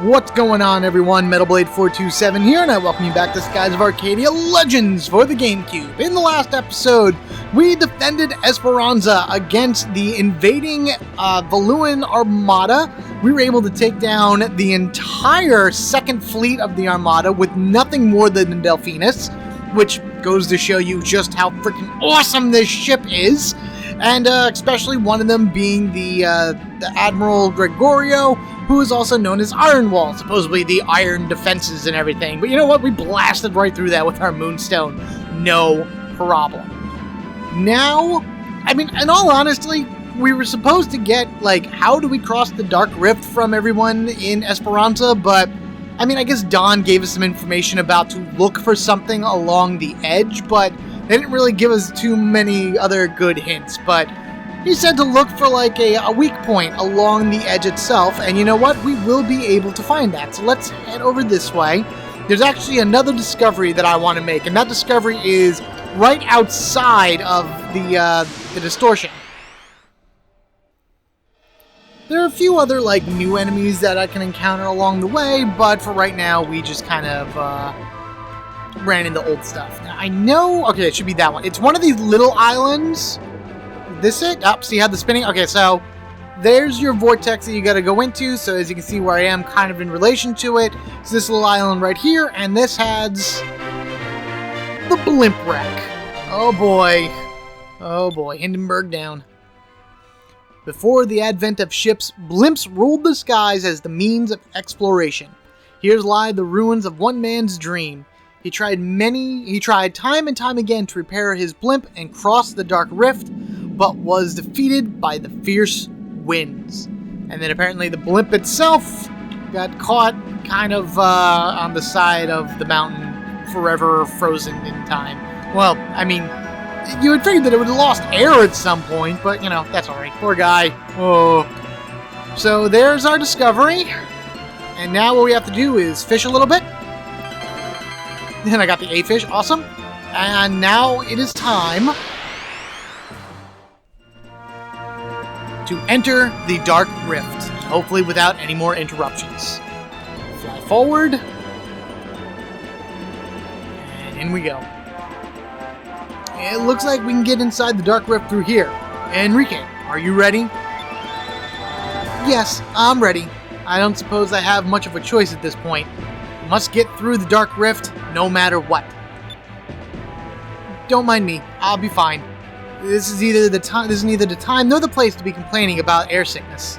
What's going on, everyone? MetalBlade427 here, and I welcome you back to Skies of Arcadia Legends for the GameCube. In the last episode, we defended Esperanza against the invading Valuan Armada. We were able to take down the entire second fleet of the Armada with nothing more than the Delphinus, which goes to show you just how freaking awesome this ship is. And especially one of them being the Admiral Gregorio, who is also known as Iron Wall, supposedly the iron defenses and everything. But you know what? We blasted right through that with our Moonstone. No problem. Now, I mean, in all honesty, we were supposed to get, like, how do we cross the Dark Rift from everyone in Esperanza, but, I mean, I guess Don gave us some information about to look for something along the edge, but they didn't really give us too many other good hints, but he said to look for like a weak point along the edge itself, and you know what? We will be able to find that. So let's head over this way. There's actually another discovery that I want to make, and that discovery is right outside of the distortion. There are a few other like new enemies that I can encounter along the way, but for right now, we just kind of ran into old stuff. Now, I know... Okay, it should be that one. It's one of these little islands. This it? Oh, see how the spinning? Okay, so there's your vortex that you got to go into. So as you can see where I am kind of in relation to it. It's this little island right here. And this has the Blimp Wreck. Oh boy. Oh boy. Hindenburg down. Before the advent of ships, blimps ruled the skies as the means of exploration. Here lie the ruins of one man's dream. He tried time and time again to repair his blimp and cross the Dark Rift, but was defeated by the fierce winds. And then apparently the blimp itself got caught kind of on the side of the mountain, forever frozen in time. Well, I mean, you would figure that it would have lost air at some point, but, you know, that's alright. Poor guy. Oh. So there's our discovery. And now what we have to do is fish a little bit. Then I got the A fish. Awesome. And now it is time to enter the Dark Rift, hopefully without any more interruptions. Fly forward, and in we go. It looks like we can get inside the Dark Rift through here. Enrique, are you ready? Yes, I'm ready. I don't suppose I have much of a choice at this point. Must get through the Dark Rift no matter what. Don't mind me, I'll be fine. This is neither the time nor the place to be complaining about air sickness.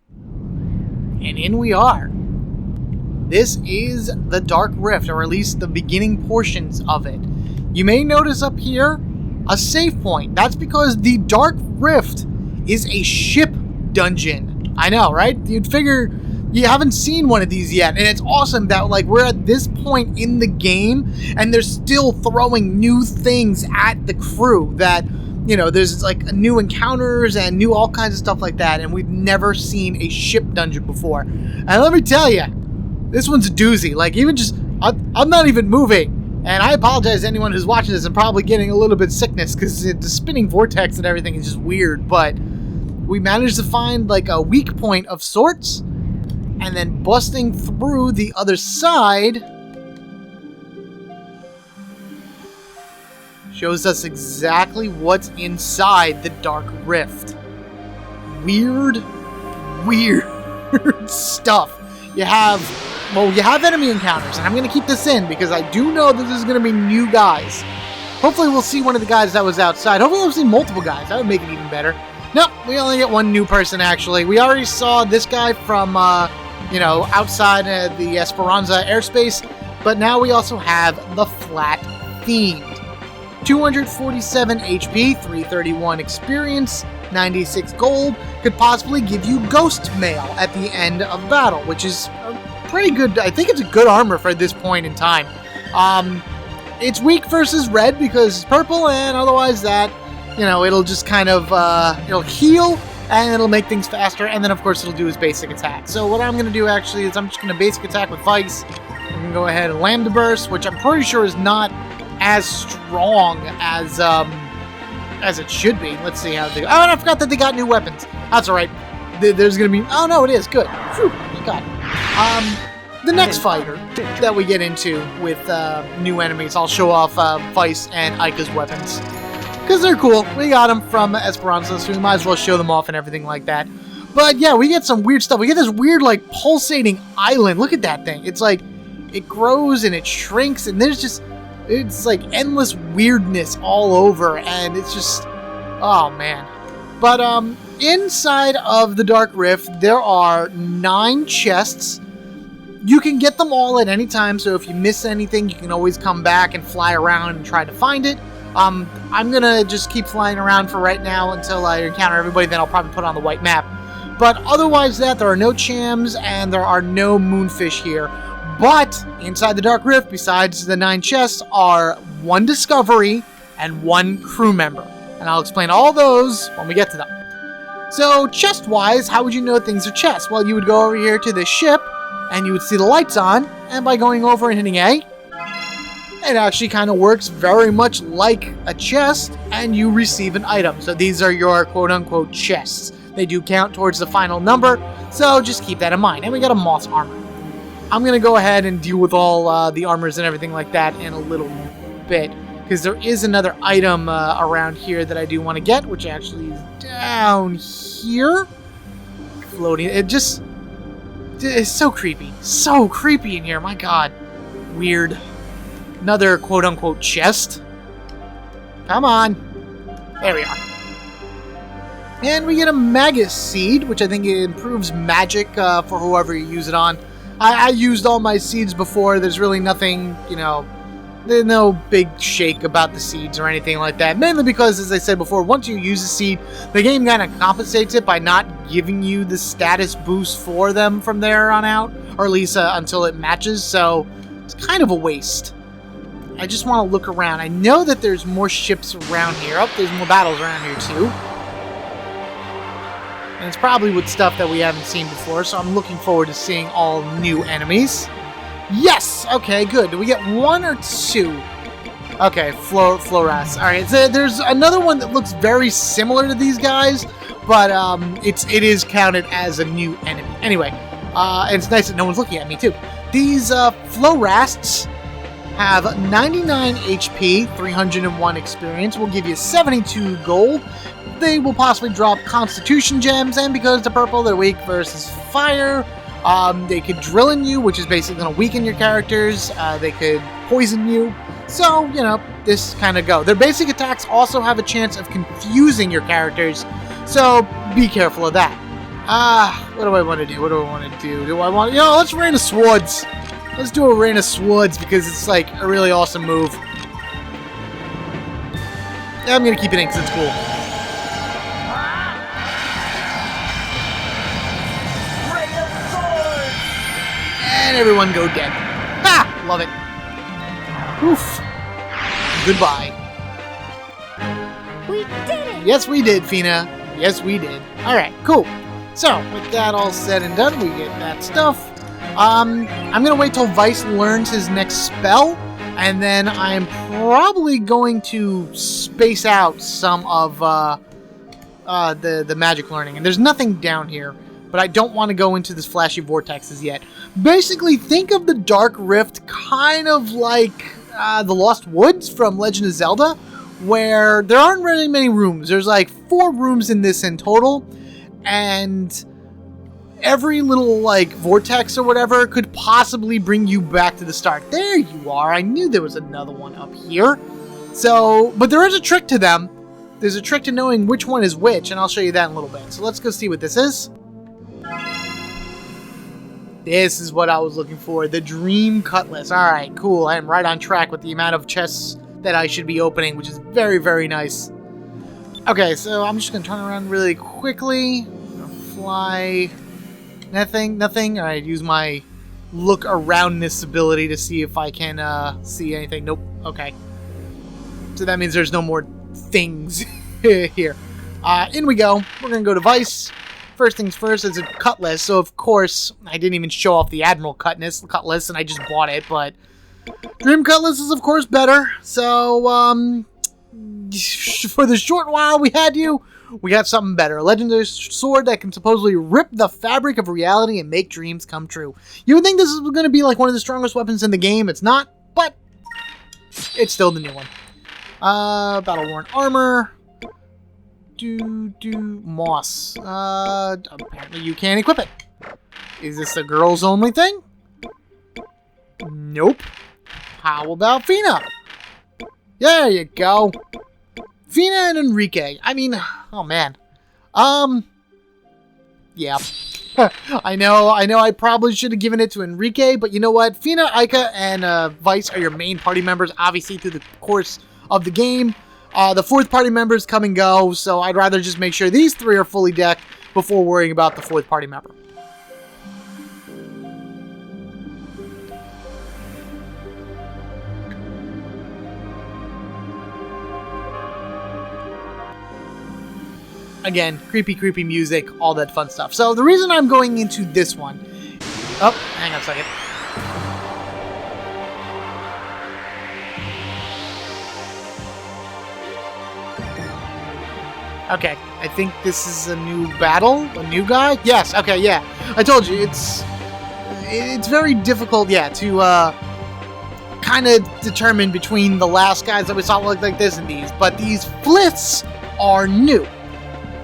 And in we are. This is the Dark Rift, or at least the beginning portions of it. You may notice up here a save point. That's because the Dark Rift is a ship dungeon. I know, right? You'd figure you haven't seen one of these yet, and it's awesome that like we're at this point in the game and they're still throwing new things at the crew that, you know, there's like new encounters and new all kinds of stuff like that, and we've never seen a ship dungeon before. And let me tell you, this one's a doozy. Like, even just I'm not even moving, and I apologize to anyone who's watching this and probably getting a little bit sickness because the spinning vortex and everything is just weird, but we managed to find like a weak point of sorts. And then busting through the other side shows us exactly what's inside the Dark Rift. Weird stuff. You have enemy encounters, and I'm going to keep this in because I do know that there's going to be new guys. Hopefully we'll see one of the guys that was outside. Hopefully we'll see multiple guys. That would make it even better. Nope, we only get one new person, actually. We already saw this guy from, outside the Esperanza airspace, but now we also have the Flat Fiend. 247 HP, 331 experience, 96 gold, could possibly give you ghost mail at the end of battle, which is pretty good. I think it's a good armor for this point in time. It's weak versus red because it's purple, and otherwise that, it'll just kind of, it'll heal, and it'll make things faster, and then of course it'll do his basic attack. So what I'm going to do actually is I'm just going to basic attack with Vice. I'm going to go ahead and Lambda Burst, which I'm pretty sure is not as strong as it should be. Let's see how they go. Oh, and I forgot that they got new weapons. That's alright. there's gonna be... Oh, no, it is. Good. Whew, God. The next fight that we get into with new enemies, I'll show off Vice and Ica's weapons. Because they're cool. We got them from Esperanza, so we might as well show them off and everything like that. But yeah, we get some weird stuff. We get this weird, like, pulsating island. Look at that thing. It's like, it grows and it shrinks, and there's just, it's like endless weirdness all over, and it's just, oh man. But inside of the Dark Rift, there are 9 chests. You can get them all at any time, so if you miss anything, you can always come back and fly around and try to find it. I'm gonna just keep flying around for right now until I encounter everybody, then I'll probably put on the white map. But otherwise that, there are no chams and there are no moonfish here. But inside the Dark Rift, besides the 9 chests, are 1 discovery and 1 crew member. And I'll explain all those when we get to them. So chest-wise, how would you know things are chests? Well, you would go over here to this ship and you would see the lights on, and by going over and hitting A, it actually kind of works very much like a chest, and you receive an item. So these are your quote-unquote chests. They do count towards the final number, so just keep that in mind. And we got a moss armor. I'm going to go ahead and deal with all the armors and everything like that in a little bit, because there is another item around here that I do want to get, which actually is down here. Floating. It's so creepy. So creepy in here, my god. Weird. Another quote-unquote chest. Come on. There we are. And we get a Magus Seed, which I think improves magic for whoever you use it on. I used all my seeds before. There's really nothing, you know, there's no big shake about the seeds or anything like that. Mainly because, as I said before, once you use a seed, the game kind of compensates it by not giving you the status boost for them from there on out. Or at least until it matches, so it's kind of a waste. I just want to look around. I know that there's more ships around here. Oh, there's more battles around here too. And it's probably with stuff that we haven't seen before, so I'm looking forward to seeing all new enemies. Yes! Okay, good. Do we get 1 or 2? Okay, Floras. Alright, so there's another one that looks very similar to these guys, but it is counted as a new enemy. Anyway, and it's nice that no one's looking at me too. These Florasts have 99 HP, 301 experience, will give you 72 gold. They will possibly drop Constitution gems, and because they're purple, they're weak versus fire. They could drill in you, which is basically going to weaken your characters. They could poison you. So, you know, this kind of go. Their basic attacks also have a chance of confusing your characters, so be careful of that. What do I want to do? What do I want to do? Do I want to... You know, let's Rain of Swords. Let's do a Rain of Swords because it's like a really awesome move. I'm going to keep it in because it's cool. And everyone go dead. Ha! Love it. Oof. Goodbye. We did it! Yes, we did, Fina. Yes, we did. Alright, cool. So, with that all said and done, we get that stuff. I'm going to wait till Vice learns his next spell, and then I'm probably going to space out some of the magic learning. And there's nothing down here, but I don't want to go into this flashy vortexes yet. Basically, think of the Dark Rift kind of like the Lost Woods from Legend of Zelda, where there aren't really many rooms. There's like 4 rooms in this in total, and every little like vortex or whatever could possibly bring you back to the start. There you are. I knew there was another one up here. So, but there is a trick to them. There's a trick to knowing which one is which, and I'll show you that in a little bit. So let's go see what this is. This is what I was looking for. The Dream Cutlass. Alright, cool. I am right on track with the amount of chests that I should be opening, which is very, very nice. Okay, so I'm just going to turn around really quickly. I'm gonna fly... Nothing. Alright, use my look aroundness ability to see if I can see anything. Nope. Okay. So that means there's no more things here. In we go. We're going to go to Vice. First things first, it's a cutlass, so of course, I didn't even show off the Admiral cutlass, and I just bought it, but Dream Cutlass is, of course, better. So, for the short while we had you, we got something better. A legendary sword that can supposedly rip the fabric of reality and make dreams come true. You would think this is going to be like one of the strongest weapons in the game. It's not, but it's still the new one. Battle-worn armor. Moss. Apparently you can't equip it. Is this a girls only thing? Nope. How about Fina? There you go. Fina and Enrique. I mean, oh man. Yeah. I know I probably should have given it to Enrique, but you know what? Fina, Aika, and Vice are your main party members, obviously, through the course of the game. The fourth party members come and go, so I'd rather just make sure these three are fully decked before worrying about the fourth party member. Again, creepy music, all that fun stuff. So the reason I'm going into this one... Oh, hang on a second. Okay, I think this is a new battle? A new guy? Yes, okay, yeah. I told you, it's very difficult, yeah, to kind of determine between the last guys that we saw look like this and these. But these Fliths are new.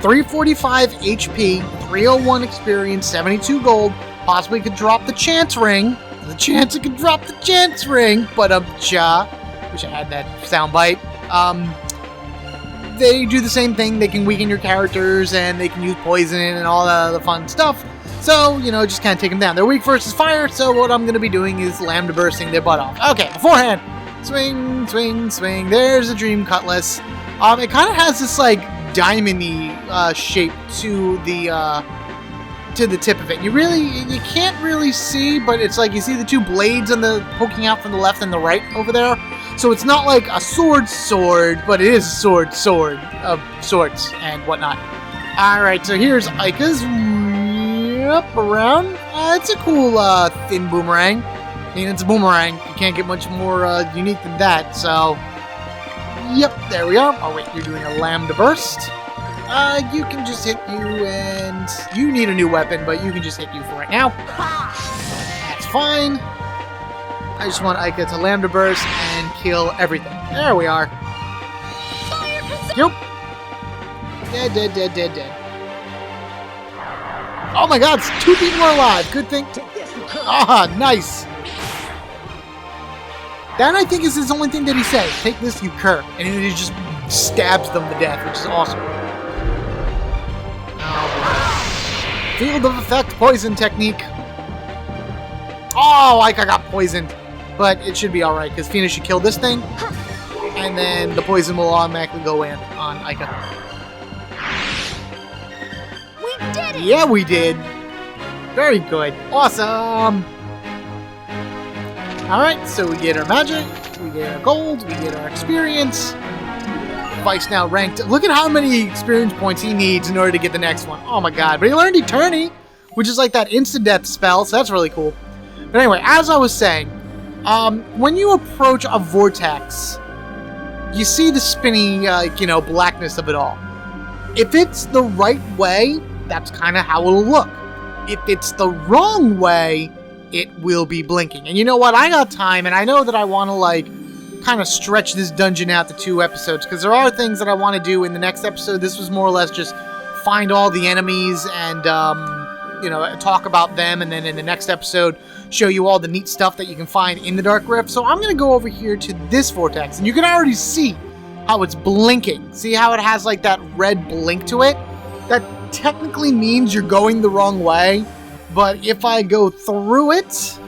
345 HP, 301 experience, 72 gold. Possibly could drop the chance ring. There's a chance it could drop the chance ring, but wish I had that soundbite. They do the same thing. They can weaken your characters, and they can use poison and all the fun stuff. So, you know, just kind of take them down. They're weak versus fire, so what I'm going to be doing is lambda bursting their butt off. Okay, beforehand. Swing, swing, swing. There's a Dream Cutlass. It kind of has this, like, diamond-y shape to the tip of it. You can't really see, but it's like you see the two blades poking out from the left and the right over there. So it's not like a sword, but it is a sword of sorts and whatnot. Alright, so here's Aika's. Yep, around. It's a cool thin boomerang. I mean, it's a boomerang. You can't get much more unique than that, so... Yep, there we are. Oh wait, you're doing a lambda burst. You can just hit you, and you need a new weapon, but you can just hit you for right now. That's fine. I just want Aika to lambda burst and kill everything. There we are. Yep. Dead. Oh my god, 2 people are alive. Good thing. Ah, nice. That, I think, is his only thing that he says. Take this, you cur. And he just stabs them to death, which is awesome. Oh, field of effect poison technique. Oh, Aika got poisoned. But it should be alright, because Fina should kill this thing. And then the poison will automatically go in on Aika. We did it! Yeah, we did. Very good. Awesome. Alright, so we get our magic, we get our gold, we get our experience. Vice now ranked. Look at how many experience points he needs in order to get the next one. Oh my god. But he learned Eternity, which is like that instant-death spell, so that's really cool. But anyway, as I was saying, when you approach a vortex, you see the spinny, blackness of it all. If it's the right way, that's kind of how it'll look. If it's the wrong way, it will be blinking. And you know what? I got time, and I know that I want to, kind of stretch this dungeon out to 2 episodes, because there are things that I want to do in the next episode. This was more or less just find all the enemies and, talk about them, and then in the next episode, show you all the neat stuff that you can find in the Dark Rift. So I'm going to go over here to this vortex, and you can already see how it's blinking. See how it has, like, that red blink to it? That technically means you're going the wrong way. But if I go through it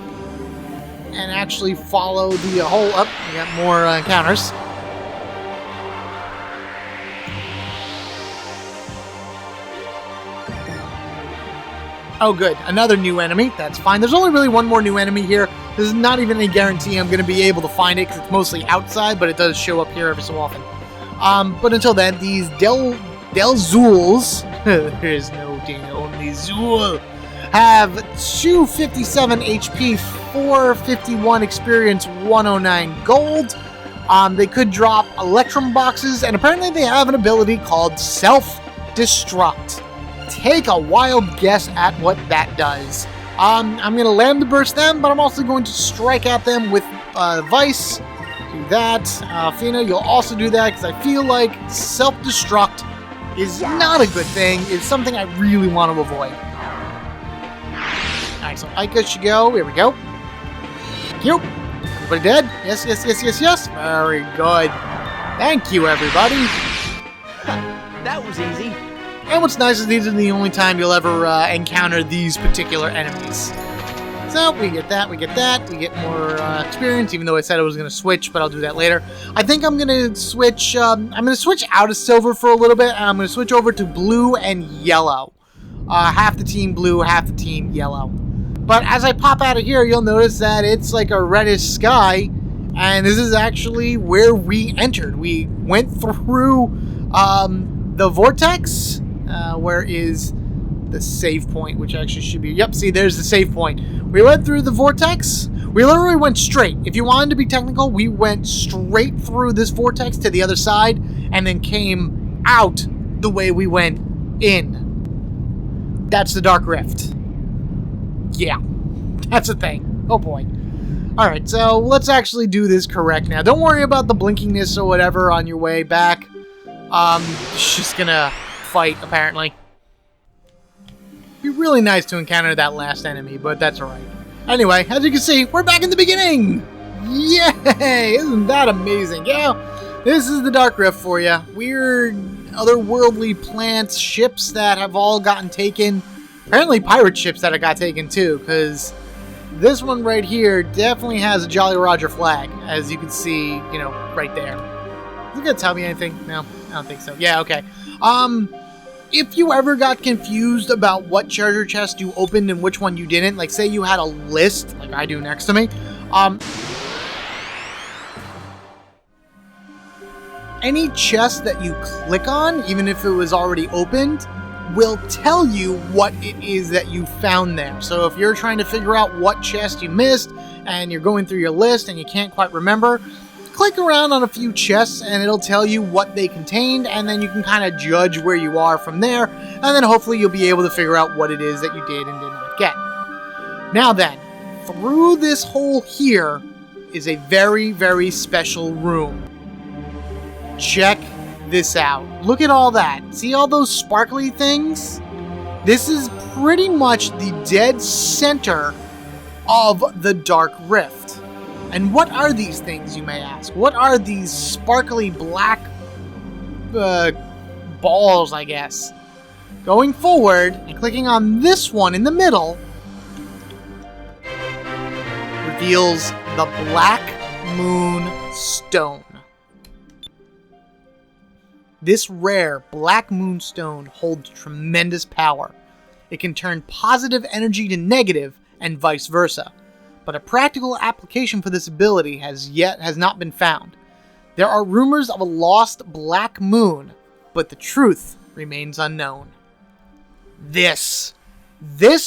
and actually follow the hole up, we got more encounters. Oh, good. Another new enemy. That's fine. There's only really one more new enemy here. There's not even any guarantee I'm going to be able to find it because it's mostly outside, but it does show up here every so often. But until then, these Delzuls, there's no Dana, only Zul, have 257 HP, 451 experience, 109 gold. They could drop Electrum boxes, and apparently they have an ability called Self Self-destruct. Take a wild guess at what that does. I'm going to Lambda Burst them, but I'm also going to strike at them with Vice. Do that. Fina, you'll also do that, because I feel like self-destruct is not a good thing. It's something I really want to avoid. Alright, so Ica should go. Here we go. Thank you. Everybody dead? Yes, yes, yes, yes, yes. Very good. Thank you, everybody. That was easy. And what's nice is these are the only time you'll ever encounter these particular enemies. So, we get that, we get that, we get more experience, even though I said I was going to switch, but I'll do that later. I think I'm going to switch, out of silver for a little bit, and I'm going to switch over to blue and yellow. Half the team blue, half the team yellow. But as I pop out of here, you'll notice that it's like a reddish sky, and this is actually where we entered. We went through the vortex. Where is the save point, which actually should be... Yep, see, there's the save point. We went through the vortex. We literally went straight. If you wanted to be technical, we went straight through this vortex to the other side and then came out the way we went in. That's the Dark Rift. Yeah, that's a thing. Oh, boy. All right, so let's actually do this correct now. Don't worry about the blinkingness or whatever on your way back. It's just gonna fight, apparently. Be really nice to encounter that last enemy, but that's alright. Anyway, as you can see, we're back in the beginning! Yay! Isn't that amazing? Yeah, this is the Dark Rift for you. Weird, otherworldly plants, ships that have all gotten taken. Apparently pirate ships that have got taken too, because this one right here definitely has a Jolly Roger flag, as you can see, you know, right there. Is it gonna tell me anything? No, I don't think so. Yeah, okay. If you ever got confused about what treasure chest you opened and which one you didn't, like say you had a list, like I do next to me, any chest that you click on, even if it was already opened, will tell you what it is that you found there. So if you're trying to figure out what chest you missed and you're going through your list and you can't quite remember, click around on a few chests and it'll tell you what they contained, and then you can kind of judge where you are from there, and then hopefully you'll be able to figure out what it is that you did and did not get. Now then, through this hole here is a very, very special room. Check this out. Look at all that. See all those sparkly things? This is pretty much the dead center of the Dark Rift. And what are these things, you may ask? What are these sparkly black balls, I guess? Going forward and clicking on this one in the middle reveals the Black Moon Stone. This rare Black Moon Stone holds tremendous power. It can turn positive energy to negative and vice versa. But a practical application for this ability has not been found. There are rumors of a lost black moon, but the truth remains unknown. This,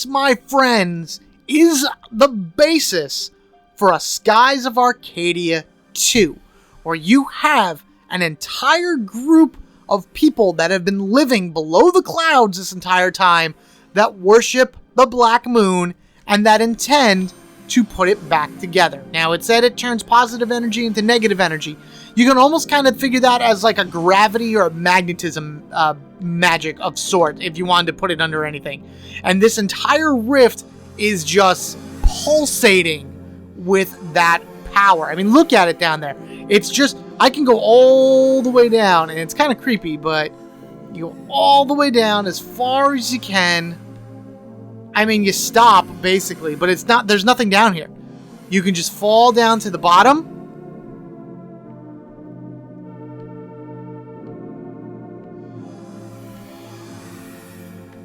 my friends, is the basis for a Skies of Arcadia 2, where you have an entire group of people that have been living below the clouds this entire time that worship the Black Moon and that intend to put it back together. Now, it said it turns positive energy into negative energy. You can almost kind of figure that as like a gravity or a magnetism magic of sort, if you wanted to put it under anything. And this entire rift is just pulsating with that power. I mean, look at it down there. It's just, I can go all the way down, and it's kind of creepy, but you go all the way down as far as you can. I mean, you stop, basically, but it's not, there's nothing down here. You can just fall down to the bottom.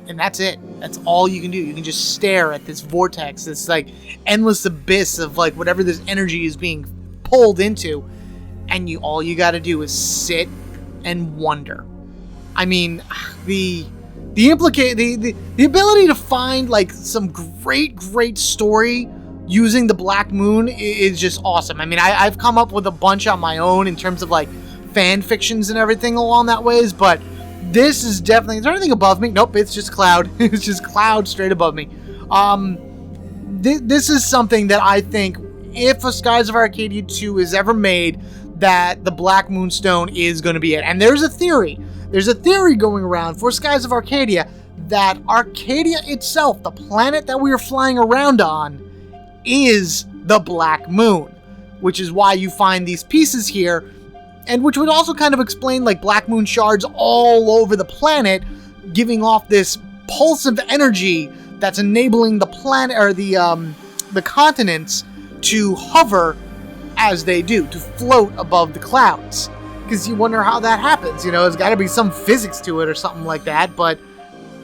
And that's it. That's all you can do. You can just stare at this vortex, this, like, endless abyss of, like, whatever this energy is being pulled into. And all you gotta do is sit and wonder. I mean, the ability to find like some great story using the Black Moon is just awesome. I mean, I've come up with a bunch on my own in terms of like fan fictions and everything along that ways, but this is definitely... Is there anything above me? Nope, it's just cloud. It's just cloud straight above me. This is something that I think, if a Skies of Arcadia 2 is ever made, that the Black Moonstone is going to be it. And there's a theory. There's a theory going around for Skies of Arcadia that Arcadia itself, the planet that we are flying around on, is the Black Moon, which is why you find these pieces here, and which would also kind of explain like Black Moon shards all over the planet, giving off this pulse of energy that's enabling the planet, or the continents, to hover as they do, to float above the clouds. Because you wonder how that happens. You know, there's got to be some physics to it or something like that, but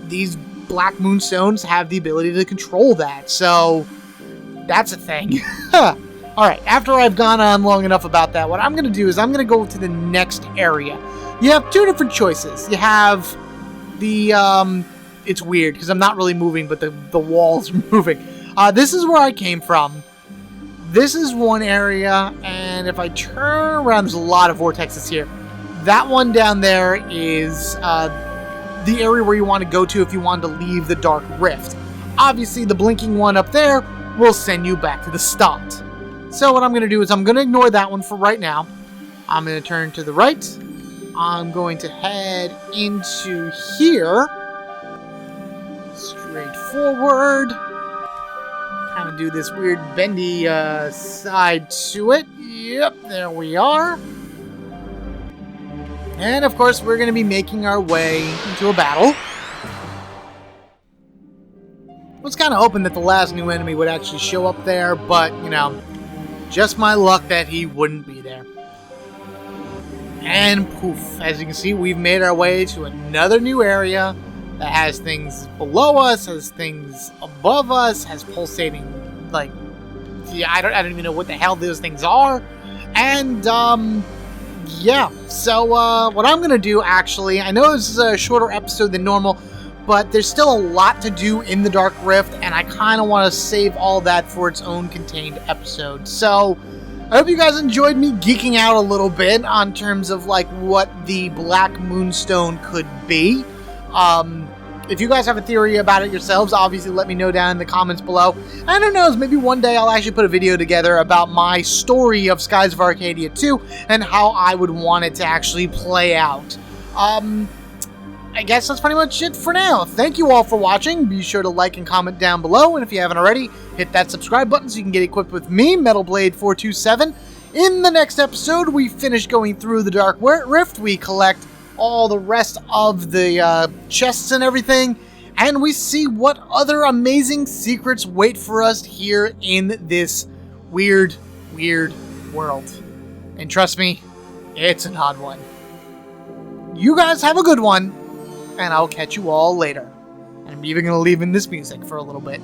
these Black Moonstones have the ability to control that, so that's a thing. Alright, after I've gone on long enough about that, what I'm going to do is I'm going to go to the next area. You have two different choices. You have the, it's weird because I'm not really moving, but the walls are moving. This is where I came from. This is one area, and if I turn around, there's a lot of vortexes here. That one down there is the area where you want to go to if you want to leave the Dark Rift. Obviously, the blinking one up there will send you back to the start. So what I'm going to do is I'm going to ignore that one for right now. I'm going to turn to the right. I'm going to head into here. Straight forward. Kind of do this weird bendy side to it. Yep, there we are. And of course, we're going to be making our way into a battle. I was kind of hoping that the last new enemy would actually show up there, but, you know, just my luck that he wouldn't be there. And poof, as you can see, we've made our way to another new area that has things below us, has things above us, has pulsating, like, yeah, I don't even know what the hell those things are. And, yeah, so, what I'm gonna do, actually, I know this is a shorter episode than normal, but there's still a lot to do in the Dark Rift, and I kind of want to save all that for its own contained episode. So, I hope you guys enjoyed me geeking out a little bit on terms of, like, what the Black Moonstone could be. If you guys have a theory about it yourselves, obviously let me know down in the comments below. And who knows, maybe one day I'll actually put a video together about my story of Skies of Arcadia 2 and how I would want it to actually play out. I guess that's pretty much it for now. Thank you all for watching. Be sure to like and comment down below. And if you haven't already, hit that subscribe button so you can get equipped with me, MetalBlade427. In the next episode, we finish going through the Dark Rift. We collect all the rest of the chests and everything. And we see what other amazing secrets wait for us here in this weird, weird world. And trust me, it's an odd one. You guys have a good one. And I'll catch you all later. And I'm even going to leave in this music for a little bit.